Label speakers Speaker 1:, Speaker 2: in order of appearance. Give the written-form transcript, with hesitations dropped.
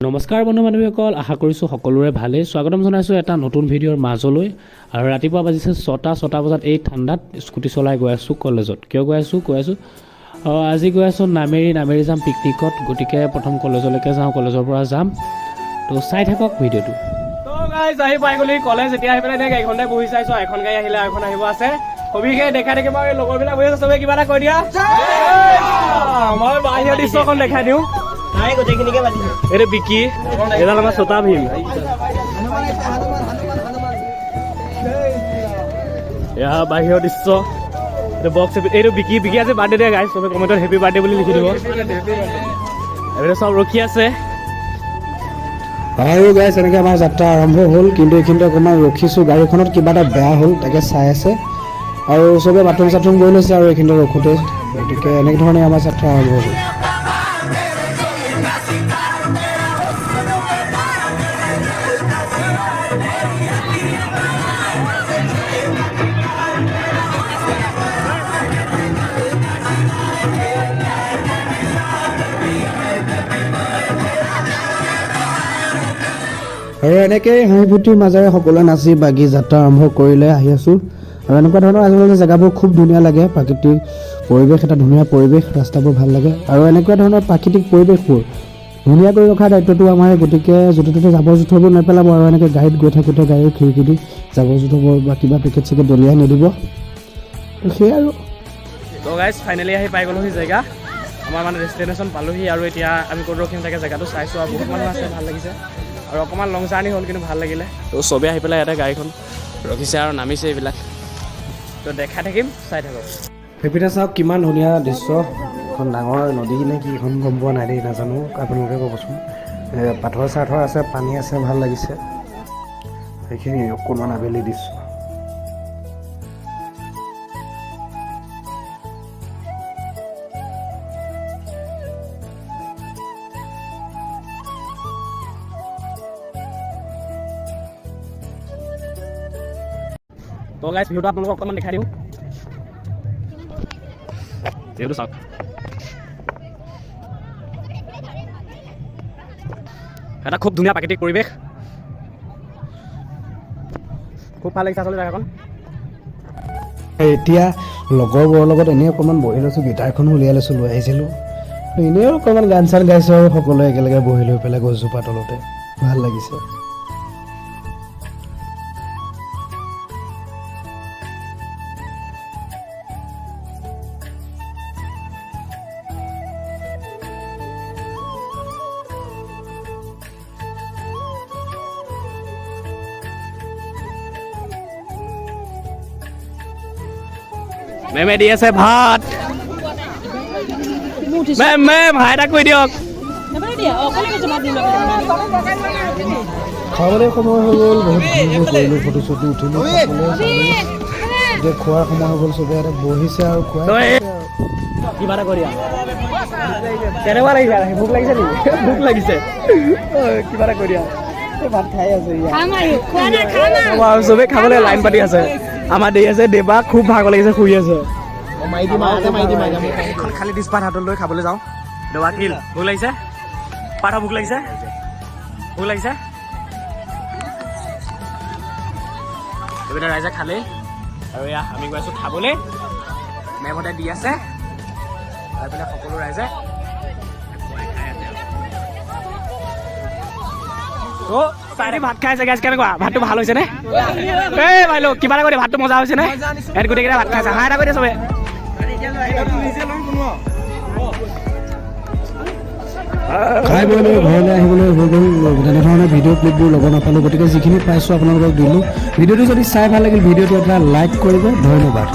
Speaker 1: নমস্কাৰ বন্ধু বান্ধৱীসকল, আশা কৰিছোঁ সকলোৰে ভালেই। স্বাগতম জনাইছোঁ এটা নতুন ভিডিঅ'ৰ মাজলৈ। আৰু ৰাতিপুৱা বাজিছে 6টা বজাত এই ঠাণ্ডাত স্কুটি চলাই গৈ আছোঁ কলেজত। কিয় গৈ আছোঁ আজি গৈ আছোঁ নামেৰি যাম পিকনিকত। গতিকে প্ৰথম কলেজলৈকে যাওঁ, কলেজৰ পৰা যাম। তো চাই থাকক ভিডিঅ'টো। তো গাইজ আহি পাই গ'লি কলেজ। এতিয়া আহি পেলাই গাড়ীখনতে বহি চাইছোঁ। এখন গাড়ী আহিলে আৰু এখন আহিব আছে। সবিশেষ দেখা দেখি বাৰু লগৰবিলাক বহি আছে। চবে কিবা এটা কৈ দিয়া। মই বাহিৰৰ দৃশ্যখন দেখাই দিওঁ। এইটো বিকি, এডাল আমাৰ ছটা ভীম। এয়া বাহিৰৰ দৃশ্য। এইটো বক্স, এইটো বিকি আছে বাৰ্থডে দিয়ে গাইজ। চবে কমেণ্টত হেপী বাৰ্থডে বুলি লিখি দিব। এইটো চব ৰখি আছে।
Speaker 2: আৰু গাইজ এনেকৈ আমাৰ যাত্ৰা আৰম্ভ হ'ল, কিন্তু এইখিনিতে অকণমান ৰখিছোঁ। গাড়ীখনত কিবা এটা বেয়া হ'ল, তাকে চাই আছে। আৰু চবে বাথৰুম গৈ লৈছে আৰু এইখিনিতে ৰখোঁতে। গতিকে এনেকৈ ধৰণে আমাৰ যাত্ৰা আৰম্ভ হ'ল। আৰু এনেকৈ হাঁহি ফূৰ্তিৰ মাজেৰে সকলোৱে নাচি বাগি যাত্ৰা আৰম্ভ কৰিলে আহি আছোঁ। আৰু এনেকুৱা ধৰণৰ আজিকালি জেগাবোৰ খুব ধুনীয়া লাগে। প্ৰাকৃতিক পৰিৱেশ, এটা ধুনীয়া পৰিৱেশ, ৰাস্তাবোৰ ভাল লাগে। আৰু এনেকুৱা ধৰণৰ প্ৰাকৃতিক পৰিৱেশবোৰ ধুনীয়া কৰি ৰখাৰ দায়িত্বটো আমাৰ। গতিকে য'তে ত'তে জাবৰ জোঁথৰবোৰ নেপেলাব। আৰু এনেকৈ গাড়ীত গৈ থাকোঁতে গাড়ীৰ খিৰিকী দি জাবৰ জোঁথৰবোৰ বা কিবা পেকেট চেকেট দলিয়াই নিদিব। সেয়াই আৰু।
Speaker 1: তো গাইজ ফাইনেলি আহি পাই গ'লোহি জেগা। আমাৰ মানে ডেষ্টিনেশ্যন পালোহি। আৰু এতিয়া আমি ক'ত ৰখিম তাকে জেগাটো চাইছোঁ। আৰু বহুত মানুহ আছে, ভাল লাগিছে। আৰু অকণমান লং জাৰ্ণি হ'ল, কিন্তু ভাল লাগিলে। তো চবেই আহি পেলাই ইয়াতে গাড়ীখন ৰখিছে আৰু নামিছে এইবিলাক। তো দেখাই থাকিম, চাই থাকক।
Speaker 2: সেইপিনে চাওক কিমান ধুনীয়া দৃশ্য। এখন ডাঙৰ নদী নে কি এখন গম পোৱা নাই দেই, নাজানো। আপোনালোকে ক'বচোন। পাথৰ চাথৰ আছে, পানী আছে, ভাল লাগিছে। সেইখিনি অকণমান আবেলি দৃশ্য।
Speaker 1: তো গাইজ ভিডিঅ'টো আপোনালোকক অকণমান দেখাই দিওঁ। এইটো চাওক, এটা খুব ধুনীয়া প্ৰাকৃতিক পৰিৱেশ। খুব ভাল লাগিছে আচলতে জেগাখন।
Speaker 2: এতিয়া লগৰবোৰৰ লগত এনেই অকণমান বহি লৈছোঁ, গীটাৰখনো উলিয়াই লৈছোঁ, লৈ আহিছিলোঁ। এনেই অকণমান গান চান গাইছোঁ আৰু সকলোৱে একেলগে বহি লৈ পেলাই গছজোপা তলতে ভাল লাগিছে।
Speaker 1: মেমে দি আছে ভাত। মেম ভাই এটা কৈ দিয়ক।
Speaker 2: খাবলৈ সময় হৈ গ'ল, বহুত ভিডিঅ' কৰিলোঁ, ফটো চটো উঠিলোঁ। এতিয়া খোৱাৰ সময় হৈ গ'ল, চবে ইয়াতে বহিছে আৰু খুৱাই
Speaker 1: কিবা এটা কৰি কেনেকুৱা লাগিছে? ভোক লাগিছে নেকি? ভোক লাগিছে, কিবা এটা কৰি ভাত খাই আছে। চবেই খাবলৈ লাইন পাতি আছে। আমাৰ দেৰি আছে, দেৱা খুব ভাগৰ লাগিছে, শুই আছে। খালি ডিছপাত হাতত লৈ খাবলৈ যাওঁ। দেৱা কিল ভোক লাগিছে? পাঠা ভোক লাগিছে? ভোক লাগিছে? এইপিনে ৰাইজে খালেই। আৰু এয়া আমি গৈ আছোঁ খাবলৈ। মেমতে দি আছে। আৰু এইপিনে সকলো ৰাইজে ভাত খাই আছে। গাইজ কেনেকুৱা? ভাতটো ভাল হৈছে নে? এই ভাই লোক কিবা এটা কৰি ভাতটো মজা হৈছে নে? ইয়াত গোটেইকেইটা ভাত খাইছে। হাঁহ এটা কৰি দিয়ে চবে।
Speaker 2: খাই বৈ লৈ ঘৰলৈ আহিবলৈ হৈ গ'ল। তেনেধৰণে ভিডিঅ' ক্লিপবোৰ ল'ব নাপালোঁ। গতিকে যিখিনি পাইছোঁ আপোনালোকক দিলোঁ। ভিডিঅ'টো যদি চাই ভাল লাগিল, ভিডিঅ'টো এটা লাইক কৰিব। ধন্যবাদ।